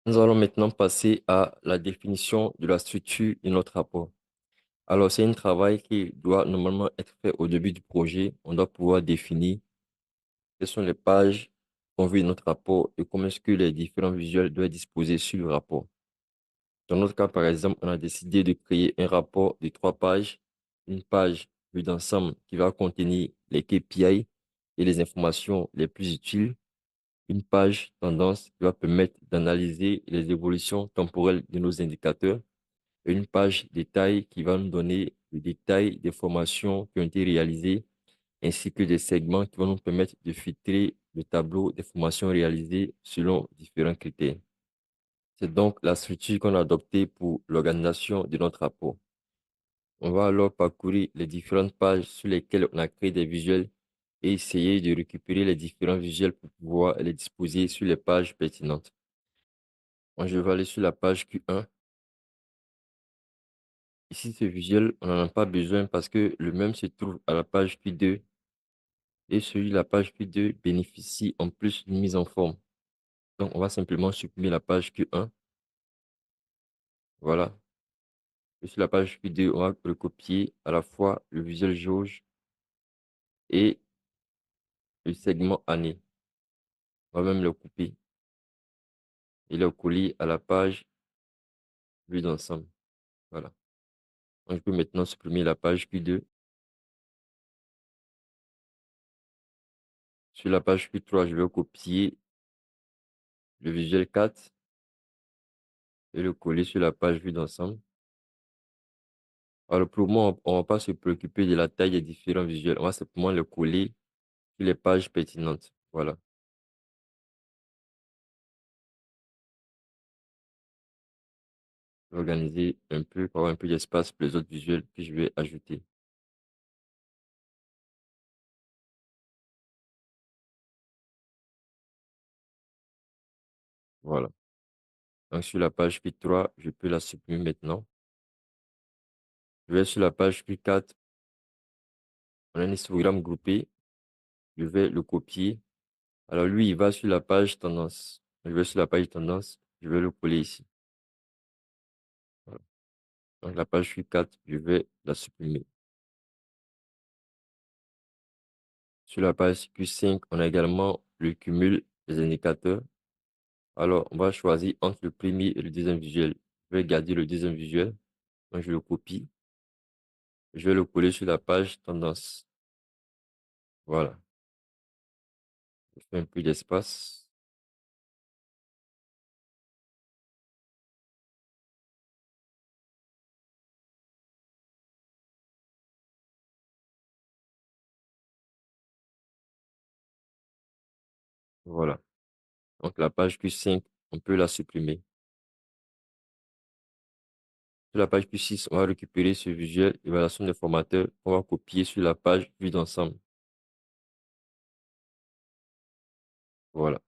Nous allons maintenant passer à la définition de la structure de notre rapport. Alors, c'est un travail qui doit normalement être fait au début du projet. On doit pouvoir définir quelles sont les pages qu'on veut de notre rapport et comment est-ce que les différents visuels doivent être disposés sur le rapport. Dans notre cas, par exemple, on a décidé de créer un rapport de 3 pages, une page vue d'ensemble qui va contenir les KPI et les informations les plus utiles, une page tendance qui va permettre d'analyser les évolutions temporelles de nos indicateurs et une page détail qui va nous donner le détail des formations qui ont été réalisées ainsi que des segments qui vont nous permettre de filtrer le tableau des formations réalisées selon différents critères. C'est donc la structure qu'on a adoptée pour l'organisation de notre rapport. On va alors parcourir les différentes pages sur lesquelles on a créé des visuels et essayer de récupérer les différents visuels pour pouvoir les disposer sur les pages pertinentes. Moi, je vais aller sur la page Q1. Ici, ce visuel, on n'en a pas besoin parce que le même se trouve à la page Q2 et celui de la page Q2 bénéficie en plus d'une mise en forme. Donc, on va simplement supprimer la page Q1. Voilà. Et sur la page Q2, on va recopier à la fois le visuel jauge et le segment année. On va même le couper et le coller à la page vue d'ensemble. Voilà. Donc, je peux maintenant supprimer la page Q2. Sur la page Q3, je vais copier le visuel 4 et le coller sur la page vue d'ensemble. Alors, pour le moment, on ne va pas se préoccuper de la taille des différents visuels. On va simplement les coller sur les pages pertinentes. Voilà. Je vais organiser un peu pour avoir un peu d'espace pour les autres visuels que je vais ajouter. Voilà. Donc, sur la page Q3, je peux la supprimer maintenant. Je vais sur la page Q4. On a un histogramme groupé. Je vais le copier. Alors, lui, il va sur la page tendance. Je vais sur la page tendance. Je vais le coller ici. Voilà. Donc, la page Q4, je vais la supprimer. Sur la page Q5, on a également le cumul des indicateurs. Alors, on va choisir entre le premier et le deuxième visuel. Je vais garder le deuxième visuel. Donc, je le copie. Je vais le coller sur la page tendance. Voilà. Je fais un peu d'espace. Voilà. Donc, la page Q5, on peut la supprimer. Sur la page Q6, on va récupérer ce visuel évaluation des formateurs. On va copier sur la page vue d'ensemble. Voilà.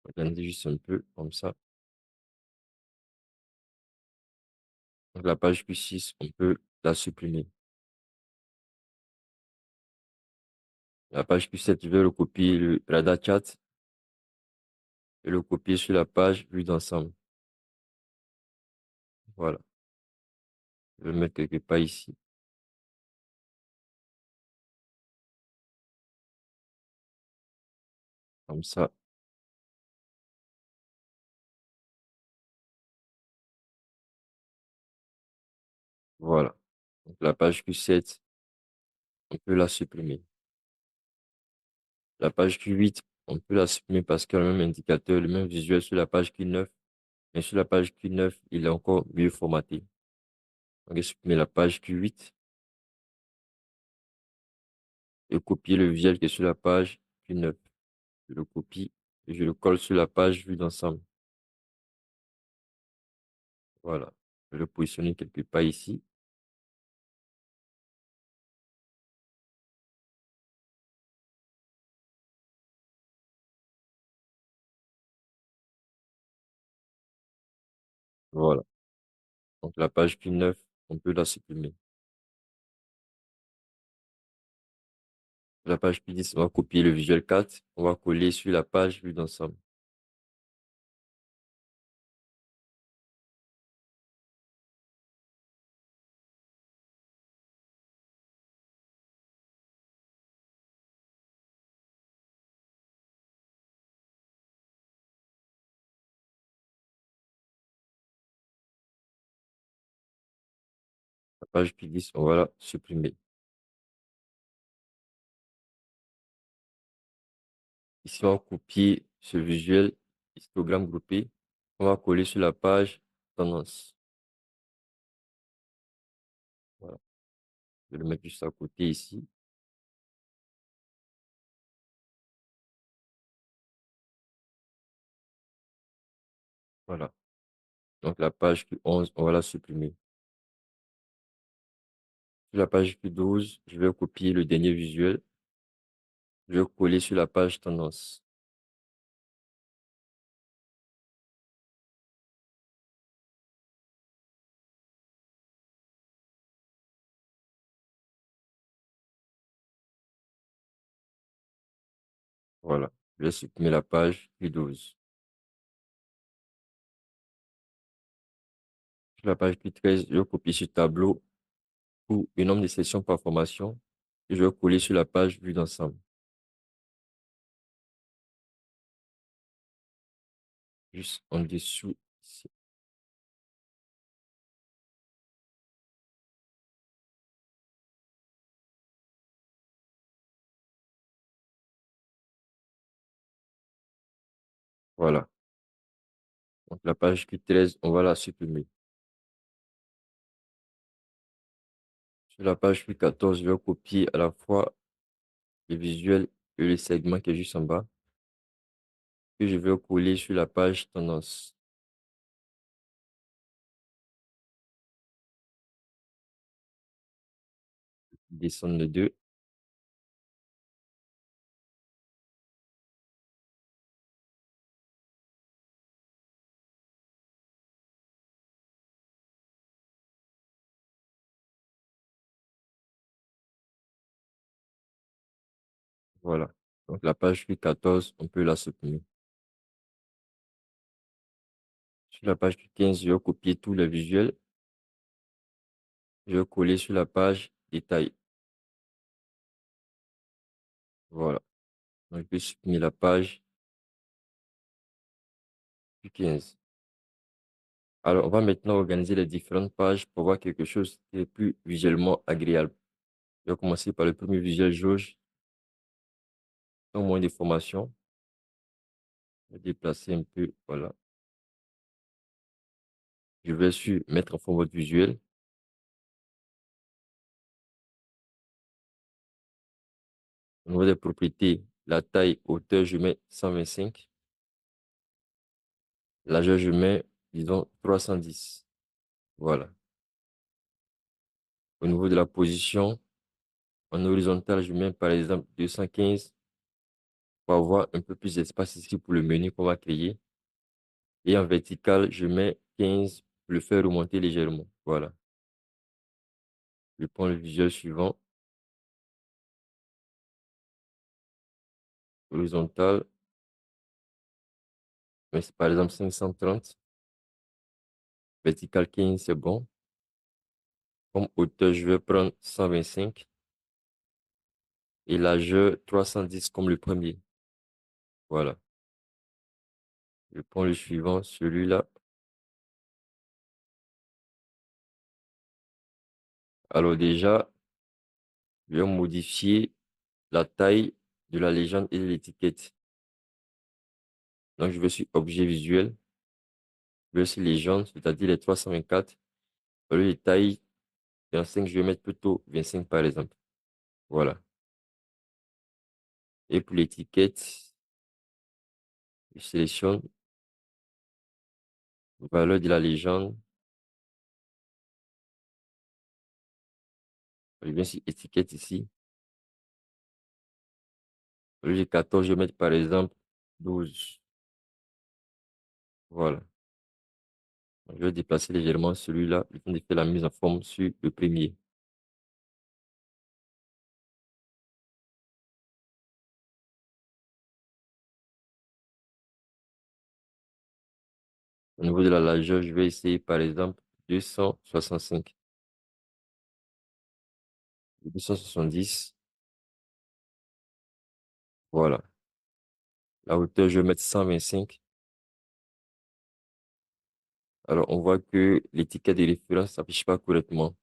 Organiser juste un peu comme ça. Donc, la page Q6, on peut la supprimer. La page Q7, je vais recopier le radar chat et le copier sur la page vue d'ensemble. Voilà. Je vais le mettre quelque part ici. Comme ça. Voilà. Donc, la page Q7, on peut la supprimer. La page Q8, on peut la supprimer parce qu'il y a le même indicateur, le même visuel sur la page Q9. Mais sur la page Q9, il est encore mieux formaté. Donc, je vais supprimer la page Q8 et copier le visuel qui est sur la page Q9. Je le copie et je le colle sur la page vue d'ensemble. Voilà. Je vais le positionner quelque part ici. Voilà. Donc, la page Q9, on peut la supprimer. La page Q10, on va copier le visuel 4. On va coller sur la page vue d'ensemble. page Q10, on va la supprimer. Ici, on va copier ce visuel histogramme groupé. On va coller sur la page tendance. Voilà. Je vais le mettre juste à côté ici. Voilà. Donc, la page Q11, on va la supprimer. Sur la page Q12, je vais copier le dernier visuel. Je vais coller sur la page tendance. Voilà. Je vais supprimer la page Q12. Sur la page Q13, je vais copier ce tableau pour le nombre de sessions par formation. Et je vais coller sur la page vue d'ensemble. Juste en dessous ici. Voilà. Donc, la page Q13, on va la supprimer. Sur la page Q14, je vais copier à la fois le visuel et le segment qui est juste en bas. Et je vais coller sur la page tendance. Descendre les deux. Voilà. Donc, la page Q14, on peut la supprimer. Sur la page Q15, je vais copier tous les visuels. Je vais coller sur la page détail. Voilà. Donc, je vais supprimer la page Q15. Alors, on va maintenant organiser les différentes pages pour voir quelque chose qui est plus visuellement agréable. Je vais commencer par le premier visuel jauge, au moins des formations. Je vais déplacer un peu, voilà. Je vais sur mettre en format visuel. Au niveau des propriétés, la taille, hauteur, je mets 125. Largeur, je mets, disons, 310. Voilà. Au niveau de la position, en horizontal, je mets par exemple 215 pour avoir un peu plus d'espace ici pour le menu qu'on va créer. Et en vertical, je mets 15 pour le faire remonter légèrement. Voilà. Je prends le visuel suivant. Horizontal, mais c'est par exemple 530. Vertical 15, c'est bon. Comme hauteur, je vais prendre 125. Et largeur, 310 comme le premier. Voilà. Je prends le suivant, celui-là. Alors déjà, je vais modifier la taille de la légende et de l'étiquette. Donc, je vais sur objet visuel, je vais sur légende, c'est-à-dire les 324. Au lieu de taille 25, je vais mettre plutôt 25 par exemple. Voilà. Et pour l'étiquette, je sélectionne valeur de la légende. Je viens sur étiquette ici. Au lieu de 14, je vais mettre par exemple 12. Voilà. Donc, je vais déplacer légèrement celui-là, le temps de faire la mise en forme sur le premier. Au niveau de la largeur, je vais essayer par exemple 265, 270. Voilà. La hauteur, je vais mettre 125. Alors, on voit que l'étiquette de référence ne s'affiche pas correctement.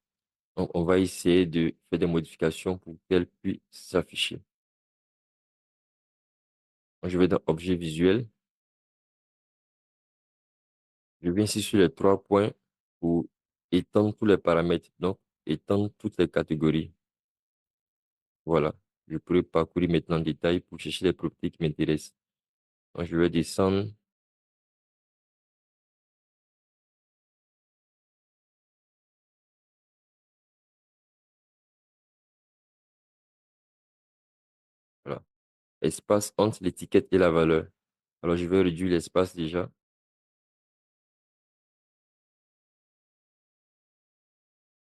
Donc, on va essayer de faire des modifications pour qu'elle puisse s'afficher. Donc, je vais dans Objet visuel. Je viens ici sur les trois points pour étendre tous les paramètres. Donc, étendre toutes les catégories. Voilà. Je pourrais parcourir maintenant en détail pour chercher les propriétés qui m'intéressent. Donc, je vais descendre. Voilà. Espace entre l'étiquette et la valeur. Alors, je vais réduire l'espace déjà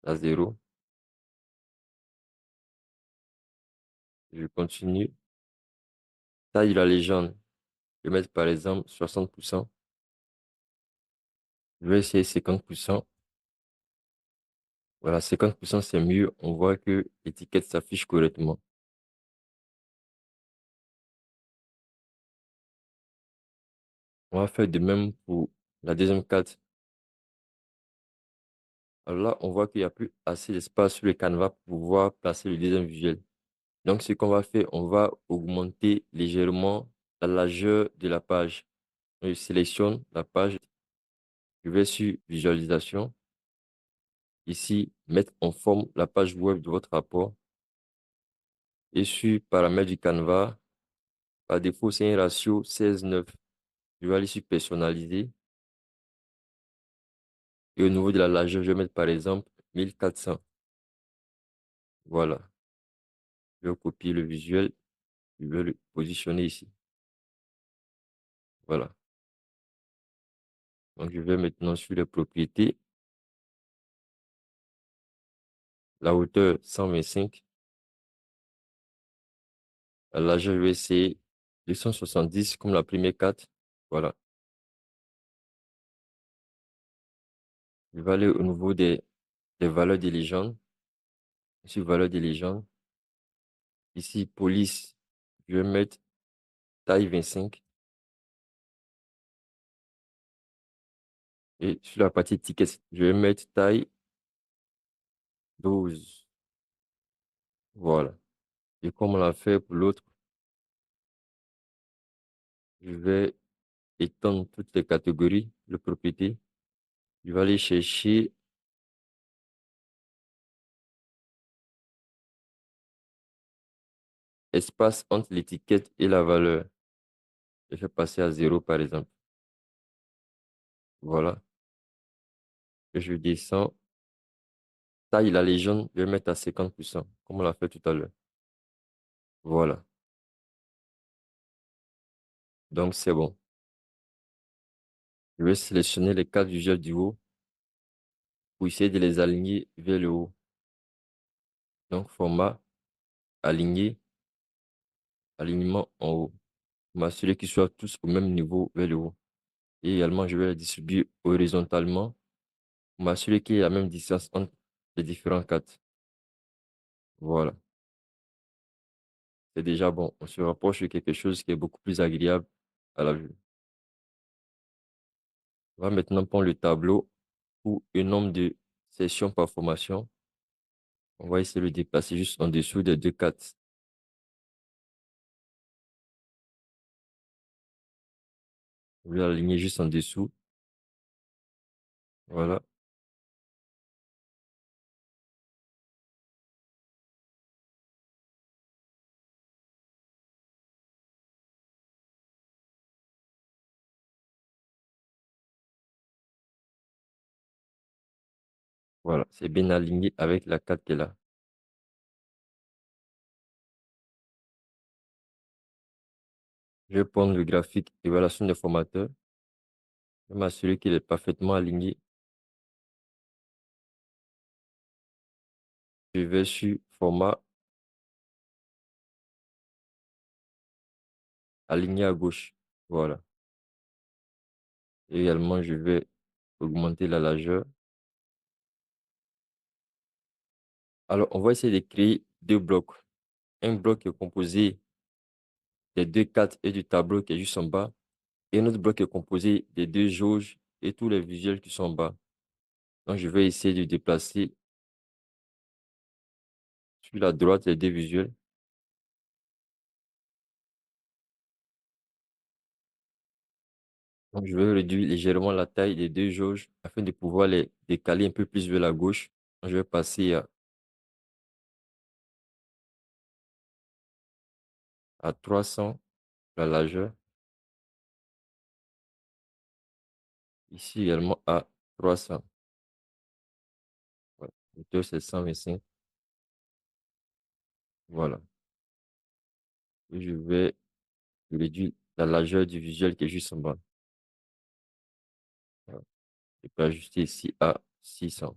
à 0. Je continue. Taille de la légende. Je vais mettre par exemple 60%. Je vais essayer 50%. Voilà, 50% c'est mieux. On voit que l'étiquette s'affiche correctement. On va faire de même pour la deuxième carte. Alors là, on voit qu'il n'y a plus assez d'espace sur le canevas pour pouvoir placer le deuxième visuel. Donc, ce qu'on va faire, on va augmenter légèrement la largeur de la page. Je sélectionne la page. Je vais sur visualisation. Ici, mettre en forme la page web de votre rapport. Et sur paramètres du canevas, par défaut, c'est un ratio 16:9. Je vais aller sur personnaliser. Et au niveau de la largeur, je vais mettre par exemple 1400. Voilà. Je vais copier le visuel. Je vais le positionner ici. Voilà. Donc, je vais maintenant sur les propriétés. La hauteur 125. La largeur, je vais essayer 270 comme la première carte. Voilà. Je vais aller au niveau des valeurs des légendes. Sur valeurs des légendes. Ici, police, je vais mettre taille 25. Et sur la partie ticket, je vais mettre taille 12. Voilà. Et comme on l'a fait pour l'autre, je vais étendre toutes les catégories de propriété. Je vais aller chercher espace entre l'étiquette et la valeur. Je vais passer à 0 par exemple. Voilà. Et je descends. Taille la légende, je vais mettre à 50%, comme on l'a fait tout à l'heure. Voilà. Donc, c'est bon. Je vais sélectionner les quatre visuels du haut pour essayer de les aligner vers le haut. Donc, format, aligner, alignement en haut. M'assurer qu'ils soient tous au même niveau vers le haut. Et également, je vais les distribuer horizontalement pour m'assurer qu'il y ait la même distance entre les différents cartes. Voilà. C'est déjà bon. On se rapproche de quelque chose qui est beaucoup plus agréable à la vue. On va maintenant prendre le tableau pour un nombre de sessions par formation. On va essayer de le déplacer juste en dessous des deux cartes. On va l'aligner juste en dessous. Voilà. Voilà. C'est bien aligné avec la carte qui est là. Je vais prendre le graphique évaluation des formateurs. Je vais m'assurer qu'il est parfaitement aligné. Je vais sur format aligné à gauche. Voilà. Et également, je vais augmenter la largeur. Alors, on va essayer de créer deux blocs. Un bloc qui est composé des deux cartes et du tableau qui est juste en bas. Et un autre bloc qui est composé des deux jauges et tous les visuels qui sont en bas. Donc, je vais essayer de déplacer Sur la droite, les deux visuels. Donc, je vais réduire légèrement la taille des deux jauges afin de pouvoir les décaler un peu plus vers la gauche. Donc, je vais passer à 300 la largeur. Ici également à 300. Voilà. Hauteur, c'est 125. Voilà. Et je vais réduire la largeur du visuel qui est juste en bas. Voilà. Je peux ajuster ici à 600.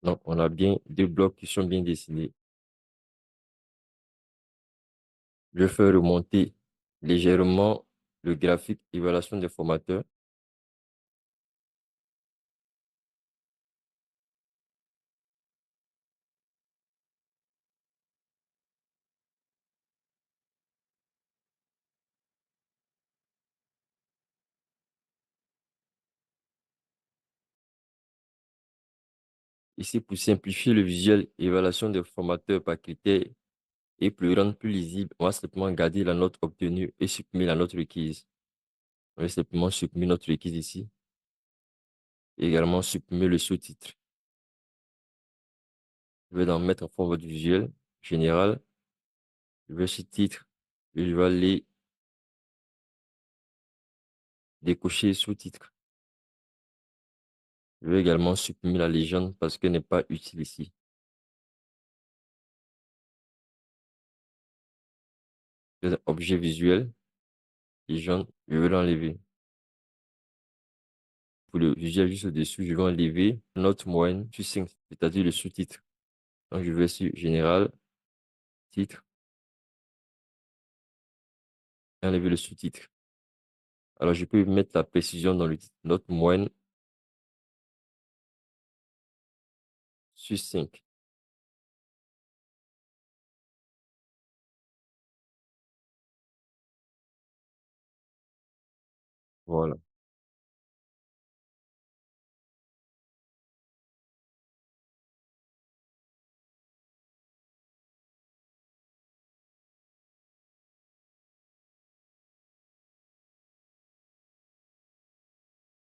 Donc, on a bien deux blocs qui sont bien dessinés. Je fais remonter légèrement le graphique évaluation des formateurs. Ici, pour simplifier le visuel évaluation des formateurs par critères et pour le rendre plus lisible, on va simplement garder la note obtenue et supprimer la note requise. On va simplement supprimer notre requise ici et également supprimer le sous-titre. Je vais donc mettre en forme votre visuel général. Je vais sur titre et je vais aller décocher sous-titre. Je vais également supprimer la légende parce qu'elle n'est pas utile ici. Objet visuel, légende, je vais l'enlever. Pour le visuel juste au-dessus, je vais enlever note moyenne sur 5, c'est-à-dire le sous-titre. Donc, je vais sur Général, Titre, et enlever le sous-titre. Alors, je peux mettre la précision dans le titre. Note moyenne sur 5. Voilà.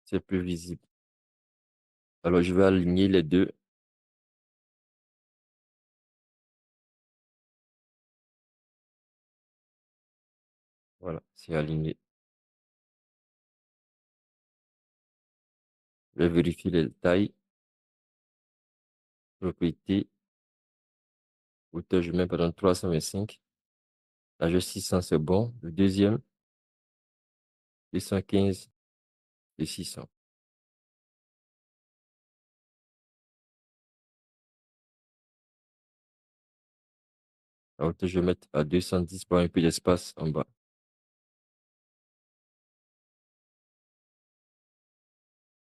C'est plus visible. Alors, je vais aligner les deux. Voilà, c'est aligné. Je vais vérifier les tailles, propriété, hauteur, je mets par exemple 325. Largeur 600, c'est bon. Le deuxième, 215 et 600. La hauteur, je vais mettre à 210 pour un peu d'espace en bas.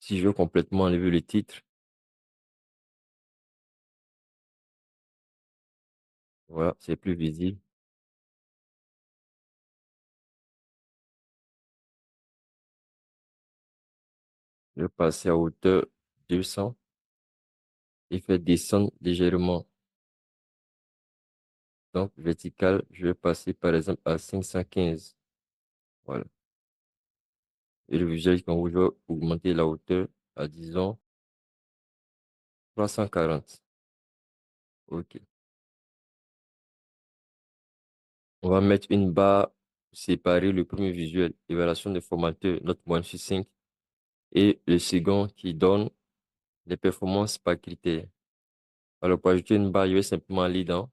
Si je veux complètement enlever le titre, voilà, c'est plus visible. Je vais passer à hauteur 200 et faire descendre légèrement. Donc, vertical, je vais passer par exemple à 515. Voilà. Et le visuel, quand vous voulez augmenter la hauteur à, disons, 340. OK. On va mettre une barre pour séparer le premier visuel, évaluation des formateurs, note moyenne sur 5, et le second qui donne les performances par critère. Alors, pour ajouter une barre, je vais simplement aller dans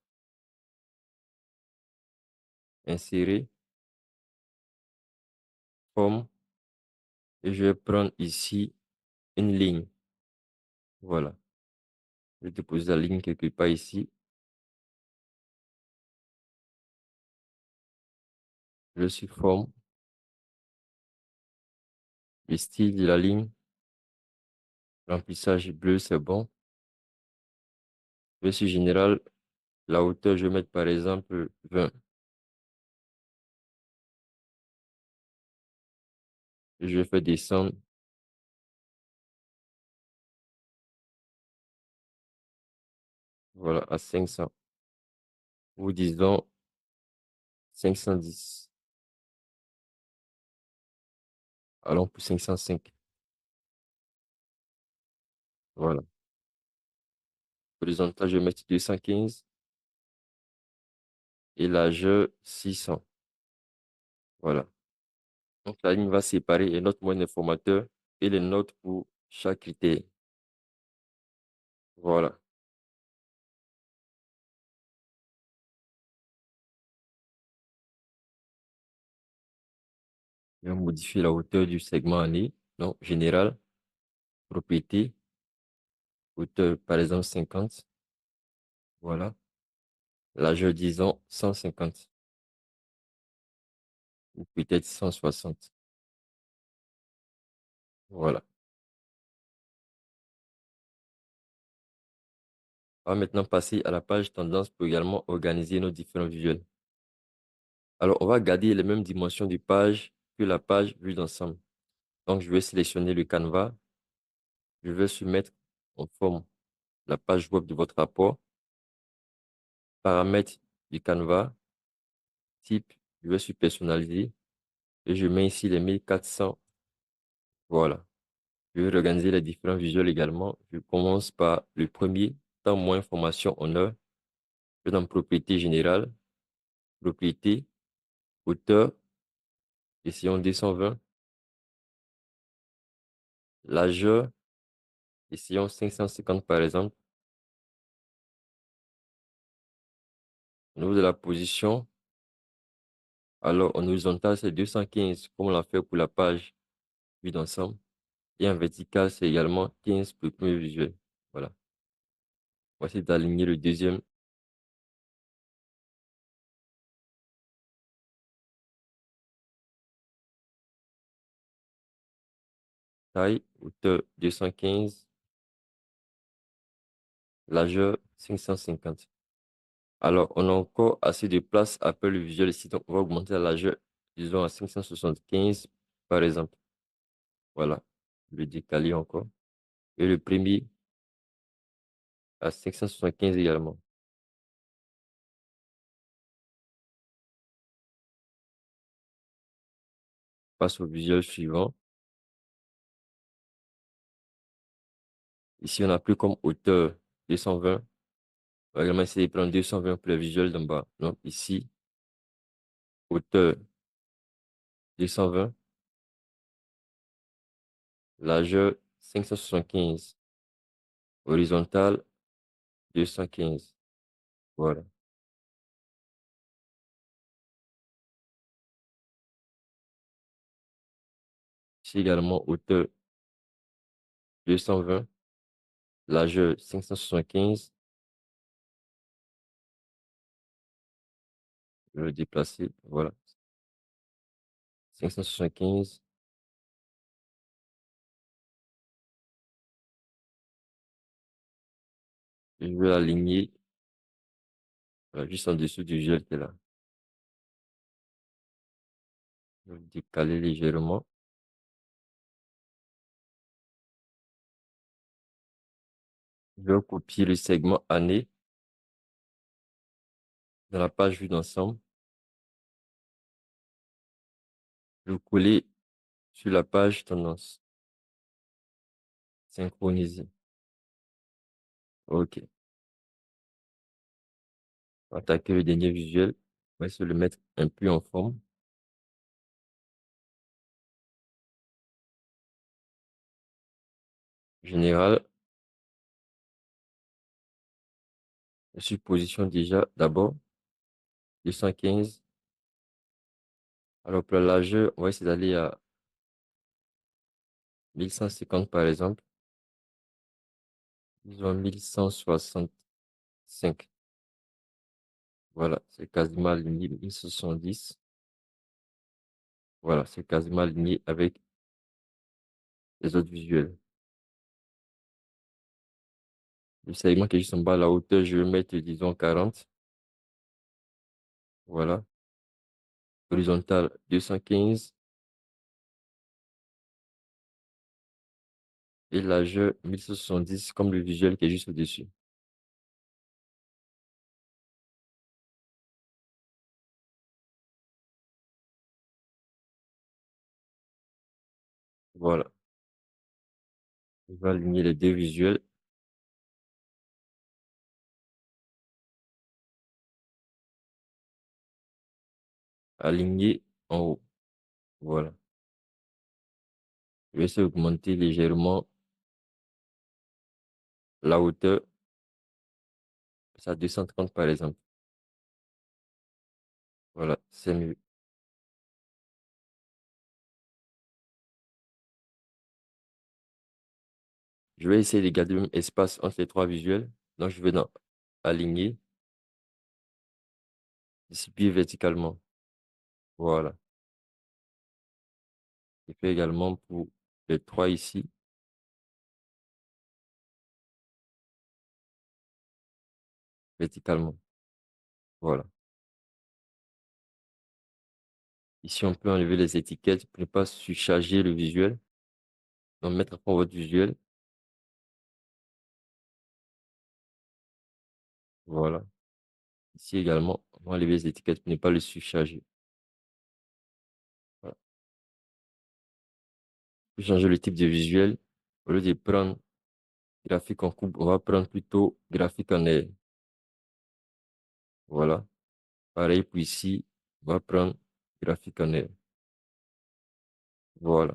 Insérer, Forme, et je vais prendre ici une ligne. Voilà. Je vais déposer la ligne quelque part ici. Je suis Forme, le style de la ligne, remplissage bleu, c'est bon. Je suis Général, la hauteur, je vais mettre par exemple 20. Et je vais faire descendre. Voilà, à 500. Ou disons 510. Allons pour 505. Voilà. Horizontal, je vais mettre 215 et largeur 600. Voilà. Donc, la ligne va séparer les notes moyennes des formateurs et les notes pour chaque critère. Voilà. Je vais modifier la hauteur du segment année. Donc, général, propriété, hauteur, par exemple, 50. Voilà. Largeur, disons, 150 ou peut-être 160. Voilà. On va maintenant passer à la page tendance pour également organiser nos différents visuels. Alors, on va garder les mêmes dimensions de page que la page vue d'ensemble. Donc, je vais sélectionner le canevas. Je vais soumettre en forme la page web de votre rapport. Paramètres du canevas. Type, je vais sur personnaliser. Et je mets ici les 1400. Voilà. Je vais organiser les différents visuels également. Je commence par le premier, temps moins information en heure. Je vais dans propriété générale, propriété, hauteur, essayons 220, largeur, essayons 550 par exemple. Au niveau de la position, alors en horizontal, c'est 215 comme on l'a fait pour la page vue d'ensemble. Et en vertical, c'est également 15 pour le premier visuel. Voilà. On va essayer d'aligner le deuxième. Taille, hauteur 215, largeur 550. Alors, on a encore assez de place après le visuel ici. Donc, on va augmenter la largeur, disons, à 575, par exemple. Voilà. Le décaler encore. Et le premier à 575 également. Passe au visuel suivant. Ici, on a plus comme hauteur 220. On va également essayer de prendre 220 pour le visuel d'en bas. Donc, ici, hauteur 220, largeur 575, horizontale 215. Voilà. Ici également, hauteur 220, largeur 575. Je vais le déplacer. Voilà. 575. Je vais l'aligner voilà, juste en dessous du gel qui est là. Je vais le décaler légèrement. Je vais copier le segment année dans la page vue d'ensemble. Je vais coller sur la page tendance. Synchroniser. OK. On va attaquer le dernier visuel. On va essayer de le mettre un peu en forme. Général. Je suis position déjà d'abord. 215. Alors pour la largeur, on va essayer d'aller à 1150 par exemple. Disons 1165. Voilà, c'est quasiment aligné. 1070. Voilà, c'est quasiment aligné avec les autres visuels. Le segment qui est juste en bas, la hauteur, je vais mettre, disons, 40. Voilà. Horizontal, 215. Et largeur, 1170, comme le visuel qui est juste au-dessus. Voilà. Je vais aligner les deux visuels. Aligner en haut. Voilà. Je vais essayer d'augmenter légèrement la hauteur. C'est à 230 par exemple. Voilà, c'est mieux. Je vais essayer de garder le même espace entre les trois visuels. Donc, je vais dans aligner, distribuer verticalement. Voilà. Je fais également pour les trois ici, verticalement. Voilà. Ici, on peut enlever les étiquettes pour ne pas surcharger le visuel. Donc, mettre à fond votre visuel. Voilà. Ici également, on va enlever les étiquettes pour ne pas le surcharger. Voilà. Pour changer le type de visuel, au lieu de prendre graphique en coupe, on va prendre plutôt graphique en air. Voilà. Pareil pour ici, on va prendre graphique en air. Voilà.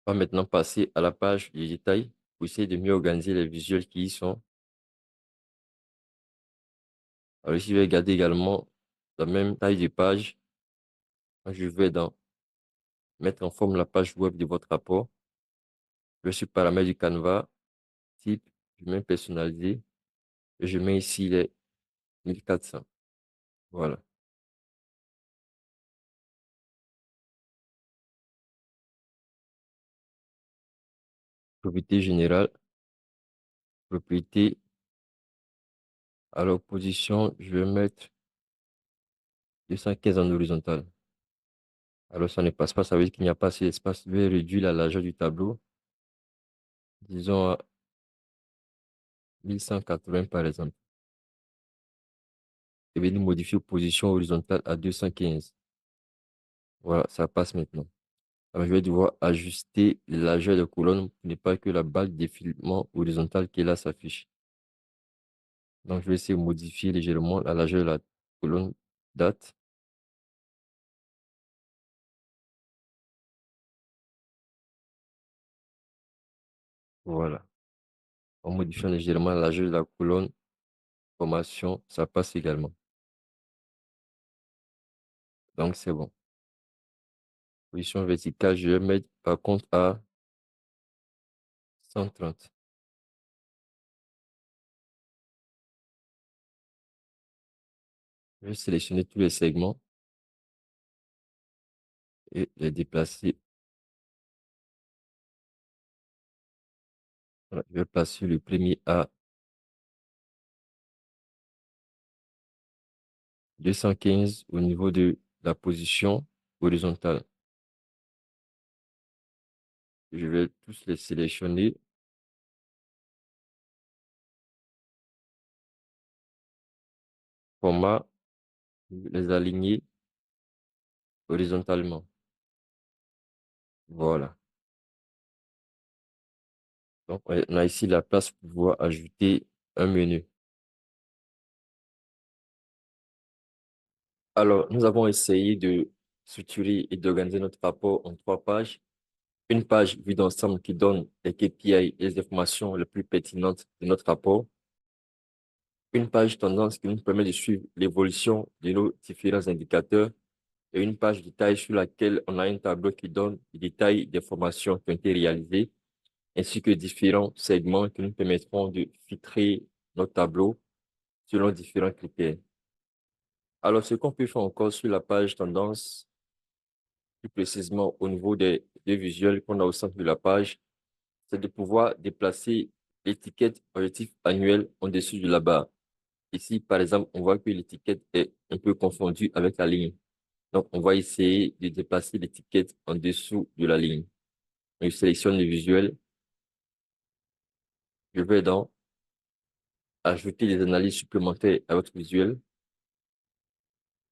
On va maintenant passer à la page du détail pour essayer de mieux organiser les visuels qui y sont. Alors ici, je vais garder également la même taille de page. Je vais dans mettre en forme la page web de votre rapport. Je vais sur paramètres du Canva, type, je mets personnalisé et je mets ici les 1400. Voilà. Propriété générale, propriété. Alors, position, je vais mettre 215 en horizontal. Alors, ça ne passe pas, ça veut dire qu'il n'y a pas assez d'espace. Je vais réduire la largeur du tableau, disons à 1180 par exemple. Et venir modifier position horizontale à 215. Voilà, ça passe maintenant. Alors, je vais devoir ajuster la largeur de colonne pour ne pas que la balle de défilement horizontal qui est là s'affiche. Donc, je vais essayer de modifier légèrement la largeur de la colonne date. Voilà. En modifiant légèrement la largeur de la colonne formation, ça passe également. Donc, c'est bon. Position verticale, je vais mettre par contre à 130. Je vais sélectionner tous les segments et les déplacer. Voilà, je vais placer le premier à 215 au niveau de la position horizontale. Je vais tous les sélectionner. Format, les aligner horizontalement. Voilà. Donc, on a ici la place pour pouvoir ajouter un menu. Alors, nous avons essayé de structurer et d'organiser notre rapport en trois pages. Une page vue d'ensemble qui donne les KPI et les informations les plus pertinentes de notre rapport. Une page tendance qui nous permet de suivre l'évolution de nos différents indicateurs. Et une page détail sur laquelle on a un tableau qui donne les détails des formations qui ont été réalisées, ainsi que différents segments qui nous permettront de filtrer notre tableau selon différents critères. Alors, ce qu'on peut faire encore sur la page tendance, plus précisément au niveau des deux visuels qu'on a au centre de la page, c'est de pouvoir déplacer l'étiquette objectif annuel en dessous de la barre. Ici, par exemple, on voit que l'étiquette est un peu confondue avec la ligne. Donc, on va essayer de déplacer l'étiquette en dessous de la ligne. Je sélectionne le visuel. Je vais dans ajouter des analyses supplémentaires à votre visuel,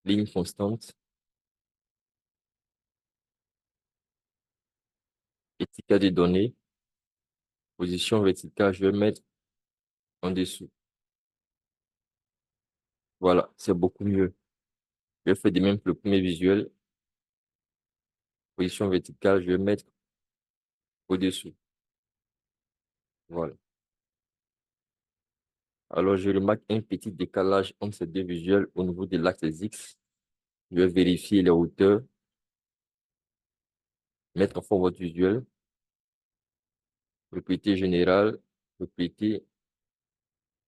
ligne constante, étiquette des données, position verticale, je vais mettre en dessous. Voilà, c'est beaucoup mieux. Je fais de même pour le premier visuel, position verticale, je vais mettre au-dessus. Voilà. Alors, je remarque un petit décalage entre ces deux visuels au niveau de l'axe X. Je vais vérifier les hauteurs, mettre en fond votre visuel, propriété générale, propriété,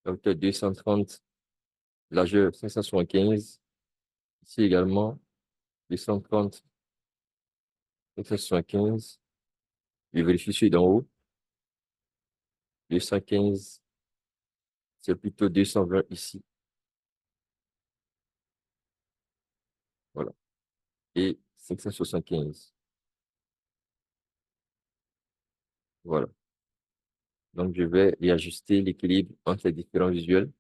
hauteur 230, largeur 575. Ici également, 230, 575. Je vérifie celui d'en haut, 215, c'est plutôt 220 ici. Voilà. Et 575. Voilà. Donc, je vais réajuster l'équilibre entre les différents visuels.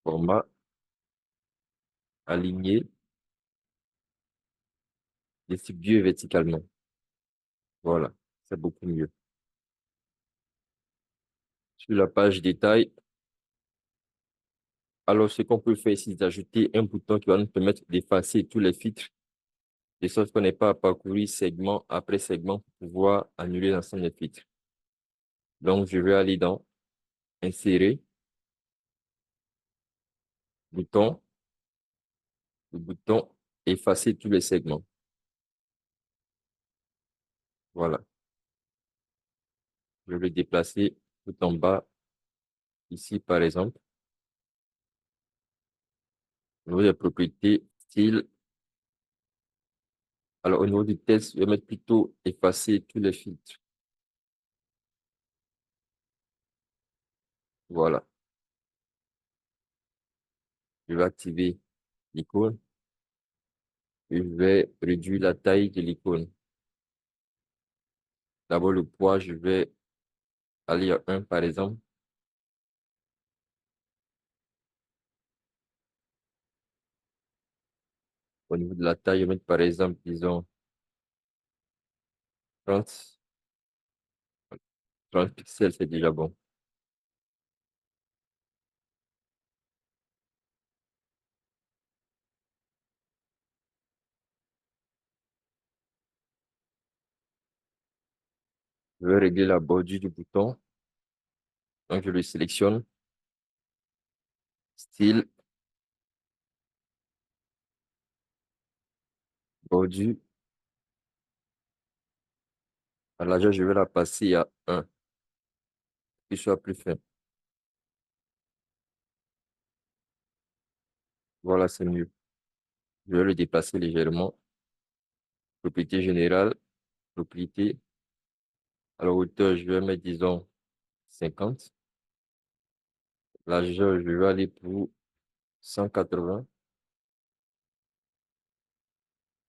Format, aligné, distribué verticalement. Voilà. C'est beaucoup mieux. Sur la page détail, alors ce qu'on peut faire ici, c'est d'ajouter un bouton qui va nous permettre d'effacer tous les filtres, de sorte qu'on n'ait pas à parcourir segment après segment pour pouvoir annuler l'ensemble des filtres. Donc, je vais aller dans Insérer, bouton, le bouton Effacer tous les segments. Voilà. Je vais déplacer tout en bas, ici par exemple. Au niveau des propriétés, style. Alors, au niveau du texte, je vais mettre plutôt effacer tous les filtres. Voilà. Je vais activer l'icône. Je vais réduire la taille de l'icône. D'abord, le poids, je vais aller à 1 par exemple. Au niveau de la taille, je vais mettre par exemple, disons, 30, 30 pixels, c'est déjà bon. Je vais régler la bordure du bouton. Donc, je le sélectionne. Style, bordure. À largeur, je vais la passer à 1, qu'il soit plus fin. Voilà, c'est mieux. Je vais le déplacer légèrement. Propriété générale, propriété. À la hauteur, je vais mettre, disons, 50. Largeur, je vais aller pour 180.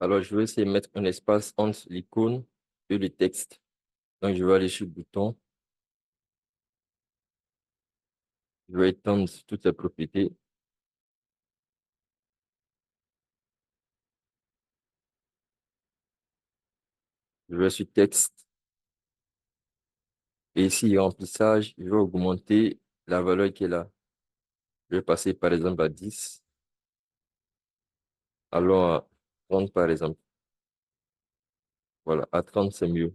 Alors, je vais essayer de mettre un espace entre l'icône et le texte. Donc, je vais aller sur le bouton. Je vais étendre toutes les propriétés. Je vais sur texte. Et ici, remplissage, je vais augmenter la valeur qui est là. Je vais passer, par exemple, à 10. Allons à 30, par exemple. Voilà, à 30, c'est mieux.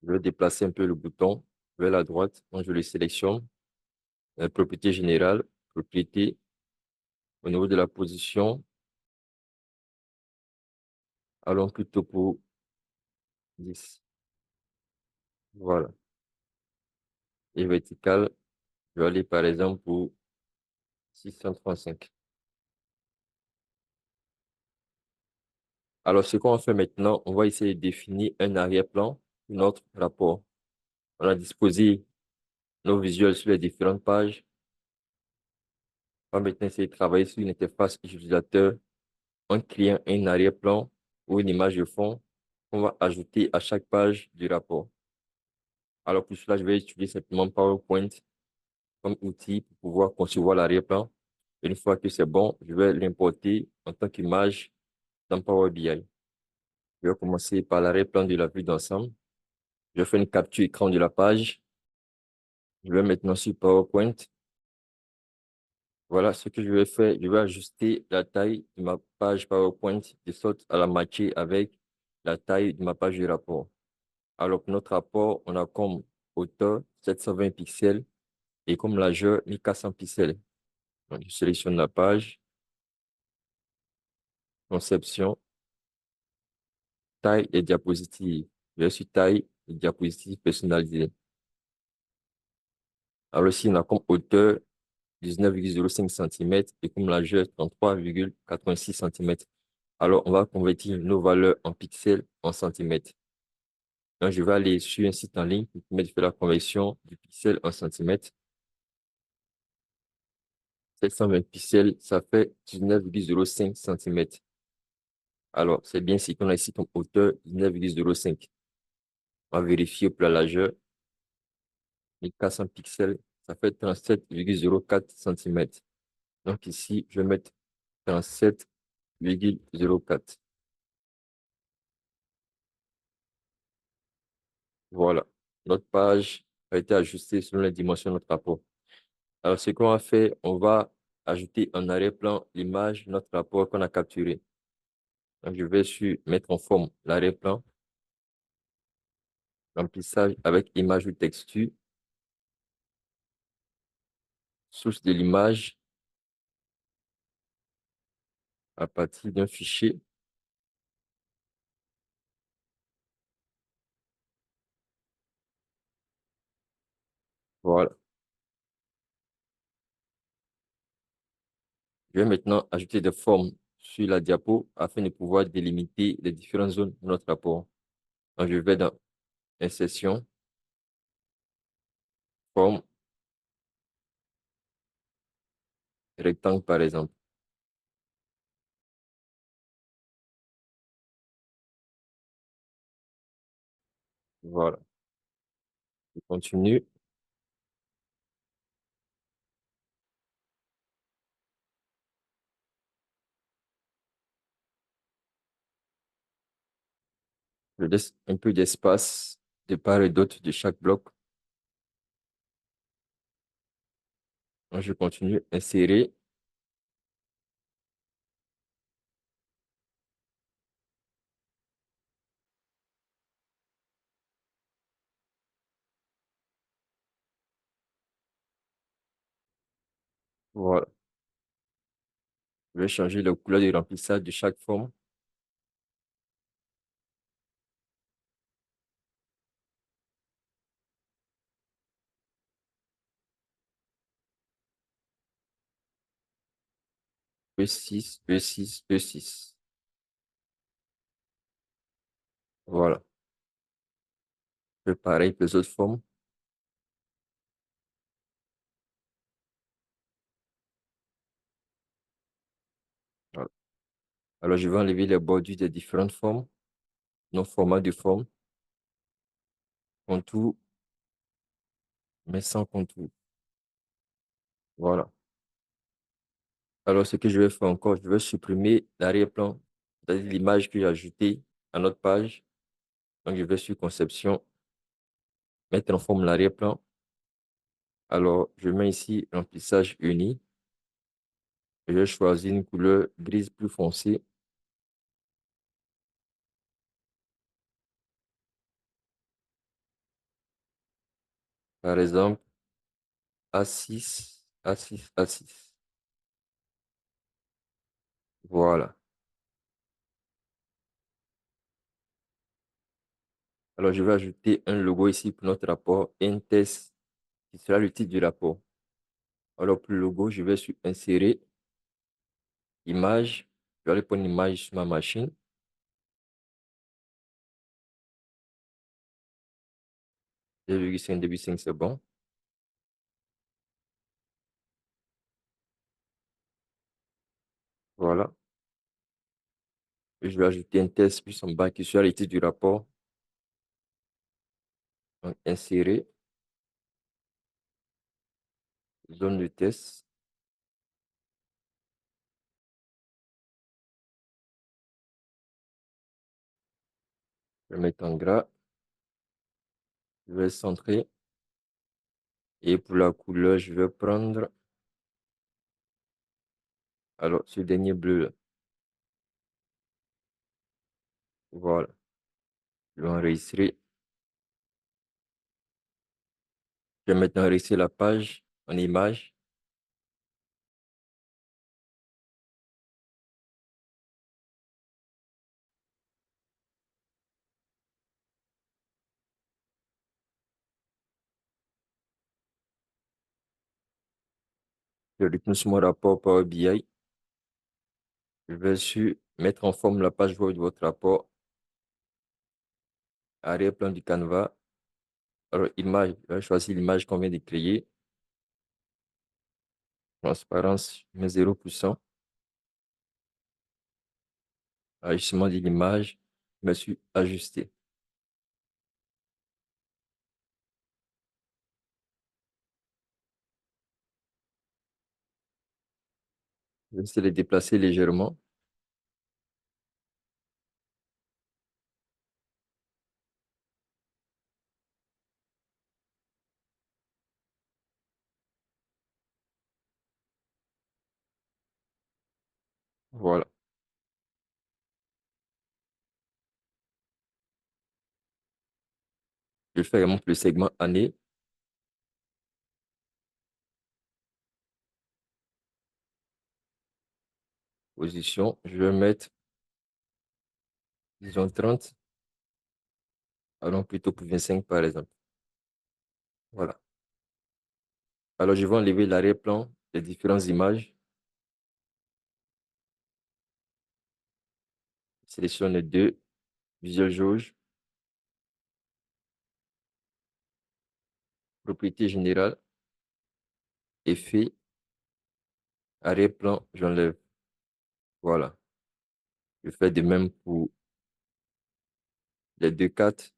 Je vais déplacer un peu le bouton vers la droite. Donc, je le sélectionne. Propriété générale, propriété. Au niveau de la position, allons plutôt pour 10. Voilà. Et vertical, je vais aller par exemple pour 635. Alors, ce qu'on va faire maintenant, on va essayer de définir un arrière-plan, notre rapport. On a disposé nos visuels sur les différentes pages. On va maintenant essayer de travailler sur une interface utilisateur en créant un arrière-plan ou une image de fond qu'on va ajouter à chaque page du rapport. Alors pour cela, je vais utiliser simplement PowerPoint comme outil pour pouvoir concevoir l'arrière-plan. Une fois que c'est bon, je vais l'importer en tant qu'image dans Power BI. Je vais commencer par l'arrière-plan de la vue d'ensemble. Je fais une capture écran de la page. Je vais maintenant sur PowerPoint. Voilà ce que je vais faire. Je vais ajuster la taille de ma page PowerPoint de sorte à la matcher avec la taille de ma page de rapport. Alors, pour notre rapport, on a comme hauteur 720 pixels et comme largeur 1400 pixels. Donc, je sélectionne la page, conception, taille et diapositive. Je vais sur taille et diapositive personnalisée. Alors, ici, on a comme hauteur 19,05 cm et comme largeur 33,86 cm. Alors, on va convertir nos valeurs en pixels en centimètres. Donc, je vais aller sur un site en ligne qui permet de faire la conversion du pixel en centimètres. 720 pixels, ça fait 19,05 cm. Alors, c'est bien ce qu'on a ici comme hauteur 19,05. On va vérifier pour la largeur. 1400 pixels, ça fait 37,04 cm. Donc ici, je vais mettre 37,04. Voilà. Notre page a été ajustée selon les dimensions de notre rapport. Alors, ce qu'on va faire, on va ajouter en arrière-plan l'image de notre rapport qu'on a capturé. Donc, je vais sur mettre en forme l'arrière-plan, remplissage avec image ou texture, source de l'image à partir d'un fichier. Voilà. Je vais maintenant ajouter des formes sur la diapo afin de pouvoir délimiter les différentes zones de notre rapport. Donc, je vais dans Insertion, Forme, rectangle par exemple. Voilà. Je continue. Je laisse un peu d'espace de part et d'autre de chaque bloc. Donc, je continue. Insérer. Voilà. Je vais changer la couleur de remplissage de chaque forme. E6, E6, E6. Voilà. Je fais pareil pour les autres formes. Voilà. Alors, je vais enlever les bordures des différentes formes, nos formats de forme, contour, mais sans contour. Voilà. Alors, ce que je vais faire encore, je vais supprimer l'arrière-plan, c'est-à-dire l'image que j'ai ajoutée à notre page. Donc, je vais sur Conception, mettre en forme l'arrière-plan. Alors, je mets ici remplissage uni. Je vais choisir une couleur grise plus foncée. Par exemple, A6, A6, A6. Voilà. Alors, je vais ajouter un logo ici pour notre rapport et un test qui sera le titre du rapport. Alors, pour le logo, je vais sur Insérer, Image. Je vais aller prendre une image sur ma machine. 2,5, 2,5, c'est bon. Voilà. Je vais ajouter un test plus en bas qui soit l'étude du rapport. Donc, insérer, zone de test. Je vais mettre en gras. Je vais centrer. Et pour la couleur, je vais prendre, alors, ce dernier bleu là. Voilà. Je vais enregistrer. Je vais maintenant enregistrer la page en image. Je retourne sur mon rapport Power BI. Je vais sur mettre en forme la page web de votre rapport. Arrière-plan du Canva. Alors, image, je vais choisir l'image qu'on vient de créer. Transparence, je mets 0%. Ajustement de l'image, je me suis ajusté. Je vais essayer de déplacer légèrement. Voilà. Je fais également pour le segment année, position. Je vais mettre, disons, 30. Allons plutôt pour 25 par exemple. Voilà. Alors, je vais enlever l'arrière-plan des différentes images. Sélectionne les deux. Visuel jauge. Propriété générale. Effet. Arrière-plan, j'enlève. Voilà. Je fais de même pour les deux cartes.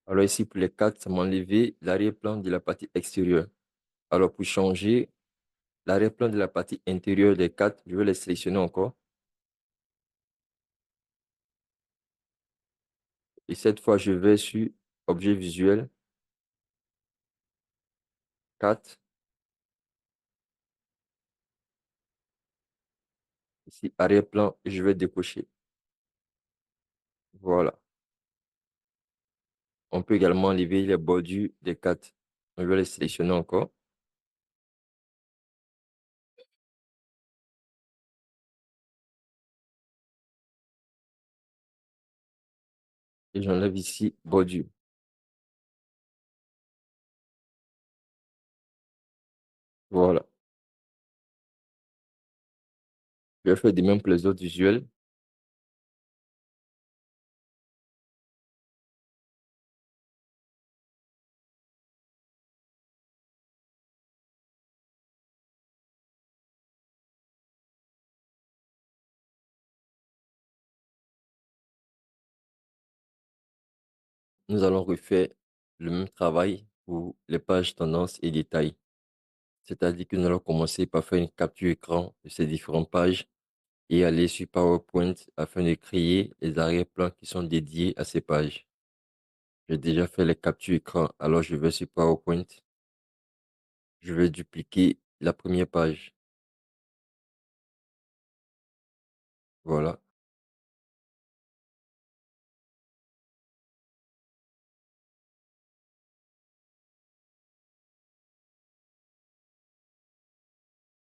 Alors ici, pour les cartes, ça m'a enlevé l'arrière-plan de la partie extérieure. Alors, pour changer l'arrière-plan de la partie intérieure des cartes, je vais les sélectionner encore. Et cette fois, je vais sur Objet visuel, 4. Ici, arrière-plan, et je vais décocher. Voilà. On peut également enlever les bordures des cartes. Je vais les sélectionner encore. Et j'enlève ici bordure. Voilà. Je vais faire de même pour les autres visuels. Nous allons refaire le même travail pour les pages tendances et détails. C'est-à-dire que nous allons commencer par faire une capture écran de ces différentes pages et aller sur PowerPoint afin de créer les arrière-plans qui sont dédiés à ces pages. J'ai déjà fait les captures écran, alors je vais sur PowerPoint. Je vais dupliquer la première page. Voilà.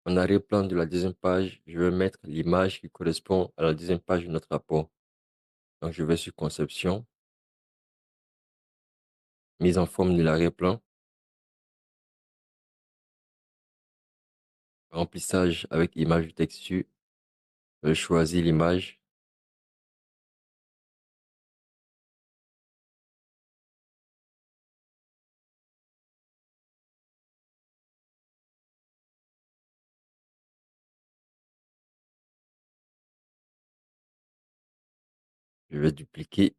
En arrière-plan de la deuxième page, je vais mettre l'image qui correspond à la deuxième page de notre rapport. Donc, je vais sur Conception, mise en forme de l'arrière-plan, remplissage avec image de texture. Je choisis l'image. Je vais dupliquer,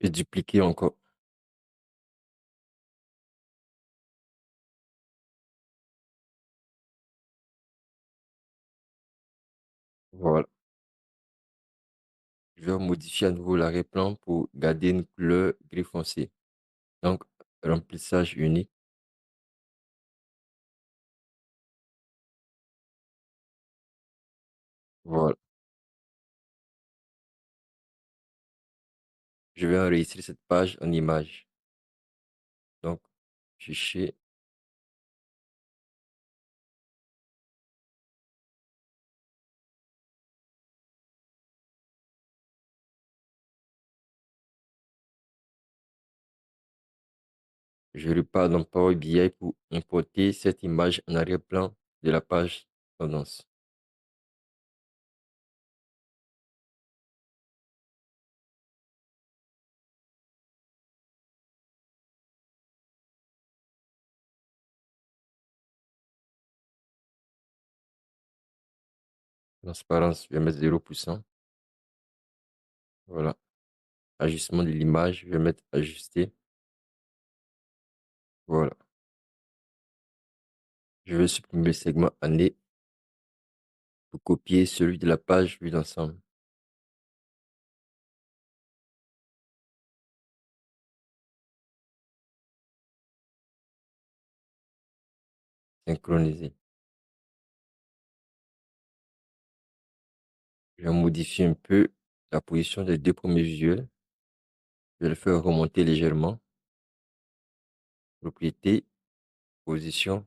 et dupliquer encore. Voilà. Je vais modifier à nouveau l'arrière-plan pour garder une couleur gris foncé. Donc, remplissage unique. Voilà. Je vais enregistrer cette page en image. Donc, fichier, je repars dans Power BI pour importer cette image en arrière-plan de la page tendance. Transparence, je vais mettre 0%. Voilà. Ajustement de l'image, je vais mettre ajuster. Voilà. Je vais supprimer le segment année pour copier celui de la page vue d'ensemble. Synchroniser. Je vais modifier un peu la position des deux premiers visuels. Je vais le faire remonter légèrement. Propriété, position.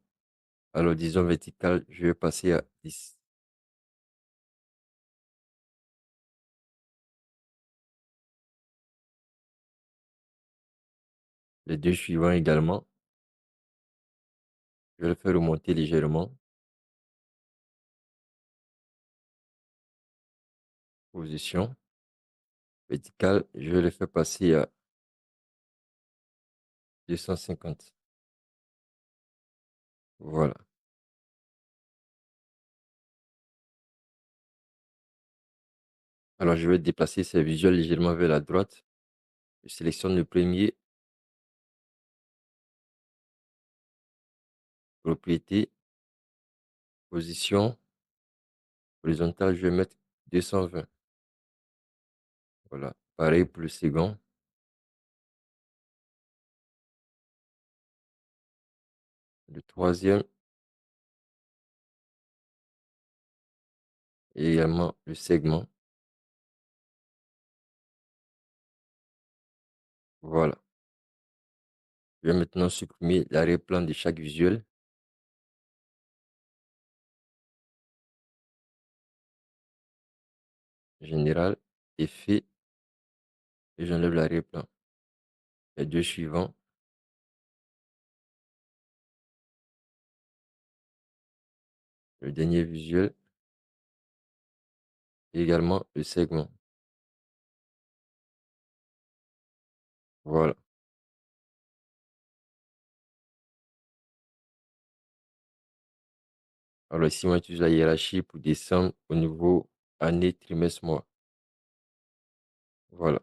Alors, disons vertical, je vais passer à 10. Les deux suivants également, je vais le faire remonter légèrement. Position, vertical, je vais le faire passer à 250. Voilà. Alors, je vais déplacer ces visuels légèrement vers la droite. Je sélectionne le premier, propriété, position, horizontale, je vais mettre 220. Voilà. Pareil pour le second. Le troisième, et également le segment. Voilà. Je vais maintenant supprimer l'arrière-plan de chaque visuel. Général, effet, et j'enlève l'arrière-plan. Les deux suivants, le dernier visuel, et également le segment. Voilà. Alors ici, on utilise la hiérarchie pour descendre au niveau année, trimestre, mois. Voilà.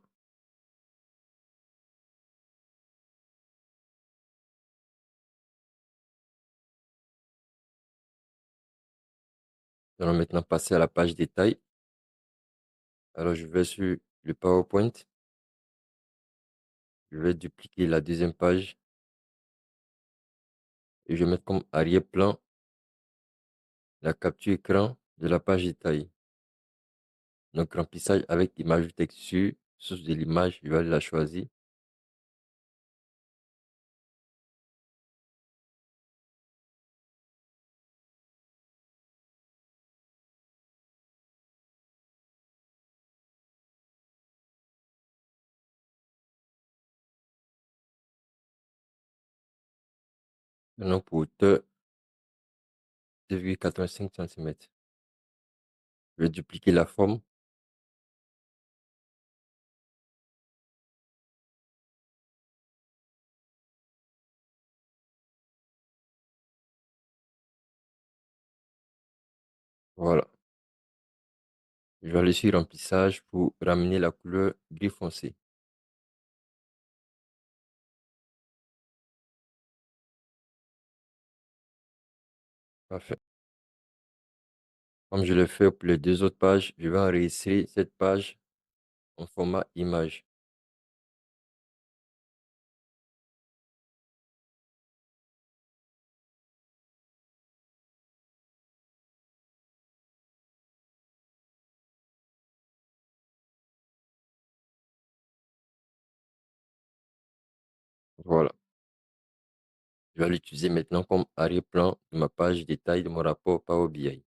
Nous allons maintenant passer à la page détail. Alors, je vais sur le PowerPoint. Je vais dupliquer la deuxième page et je vais mettre comme arrière-plan la capture écran de la page détail. Donc, remplissage avec image de texture, source de l'image, je vais la choisir. Maintenant, pour hauteur, 2,85 cm. Je vais dupliquer la forme. Voilà. Je vais aller sur remplissage pour ramener la couleur gris foncé. Parfait. Comme je l'ai fait pour les deux autres pages, je vais enregistrer cette page en format image. Voilà. Je vais l'utiliser maintenant comme arrière-plan de ma page détail de mon rapport Power BI.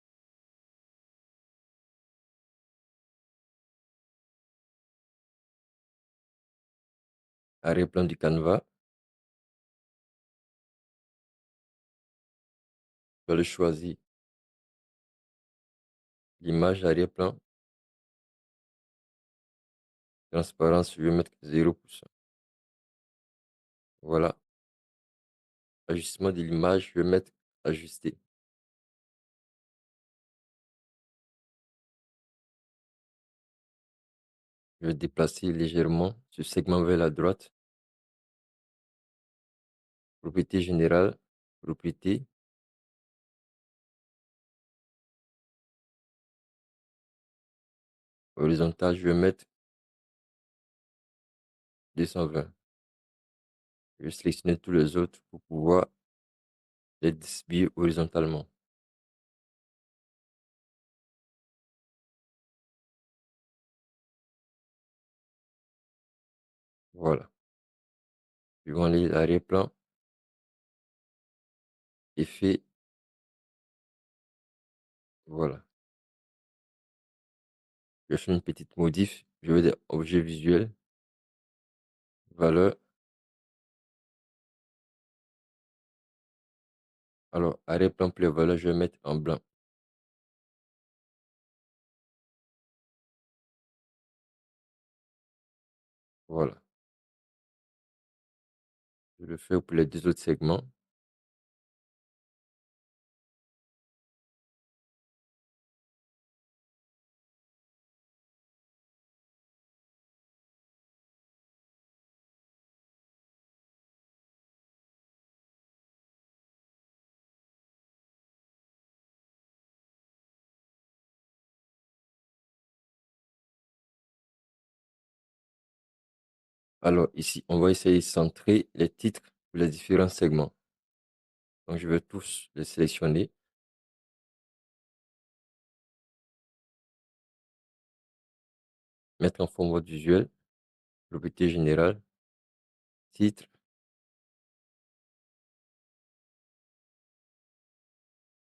Arrière-plan du Canva. Je vais le choisir. L'image arrière-plan. Transparence, je vais mettre 0%. Voilà. Ajustement de l'image, je vais mettre ajusté. Je vais déplacer légèrement ce segment vers la droite. Propriété générale. Propriété. Horizontale, je vais mettre 220. Je vais sélectionner tous les autres pour pouvoir les distribuer horizontalement. Voilà. Suivant l'arrière-plan, effet, voilà. Je vais faire une petite modif. Je vais dire objet visuel, valeur. Alors, arrière-plan pour les valeurs, je vais mettre en blanc. Voilà. Je le fais pour les deux autres segments. Alors, ici, on va essayer de centrer les titres pour les différents segments. Donc, je vais tous les sélectionner. Mettre en format visuel, propriété générale, titre.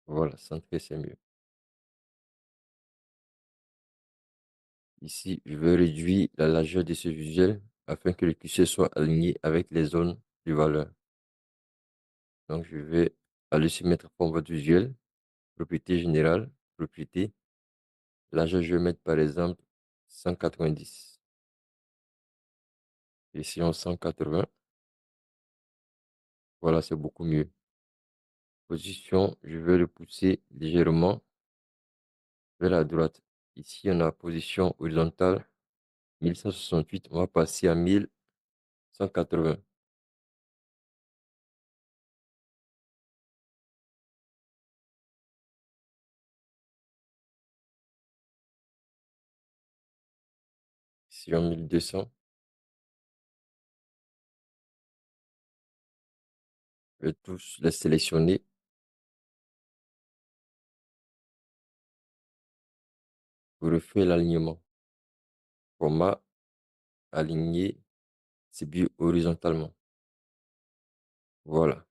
Voilà, centrer, c'est mieux. Ici, je vais réduire la largeur de ce visuel afin que le curseur soit aligné avec les zones de valeur. Donc, je vais aller sur mettre en format visuel, propriété générale, propriété. Largeur, je vais mettre par exemple 190. Ici, on 180. Voilà, c'est beaucoup mieux. Position, je vais le pousser légèrement vers la droite. Ici, on a position horizontale, 1168. On va passer à 1180. Ici, en 1200. Je vais tous les sélectionner. Pour refaire l'alignement. Format, aligné, c'est bien horizontalement. Voilà.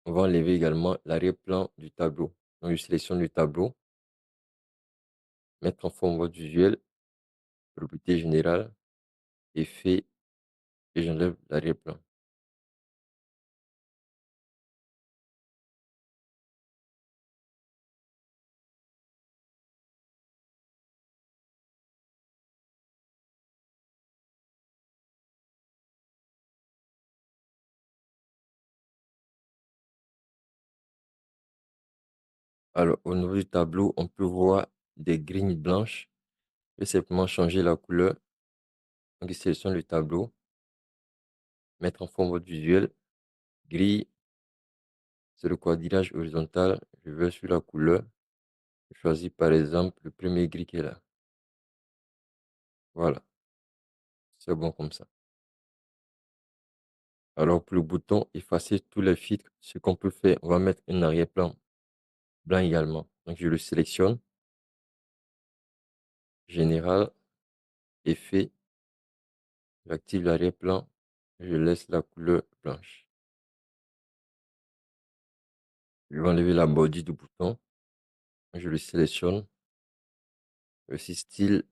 On va enlever également l'arrière-plan du tableau. Donc, je sélectionne le tableau, mettre en format visuel, propriété générale, effet, et j'enlève l'arrière-plan. Alors, au niveau du tableau, on peut voir des grilles blanches. Je vais simplement changer la couleur. Donc, je sélectionne le tableau, mettre en format visuel, grille, c'est le quadrillage horizontal. Je vais sur la couleur. Je choisis par exemple le premier gris qui est là. Voilà, c'est bon comme ça. Alors, pour le bouton effacer tous les filtres, ce qu'on peut faire, on va mettre un arrière-plan blanc également. Donc, je le sélectionne, général, effet, j'active l'arrière-plan, je laisse la couleur blanche. Je vais enlever la bordure du bouton, je le sélectionne, aussi style,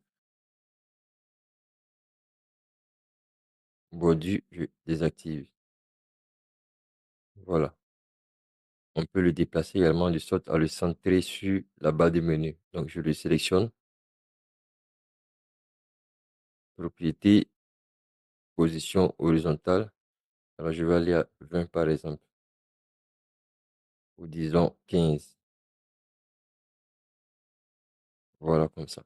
bordure, je désactive. Voilà. On peut le déplacer également de sorte à le centrer sur la barre de menu. Donc, je le sélectionne, propriété, position horizontale. Alors, je vais aller à 20 par exemple, ou disons 15. Voilà comme ça.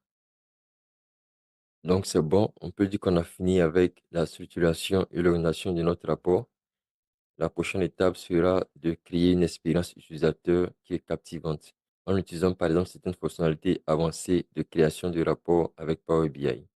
Donc, c'est bon. On peut dire qu'on a fini avec la structuration et l'orientation de notre rapport. La prochaine étape sera de créer une expérience utilisateur qui est captivante en utilisant par exemple certaines fonctionnalités avancées de création de rapports avec Power BI.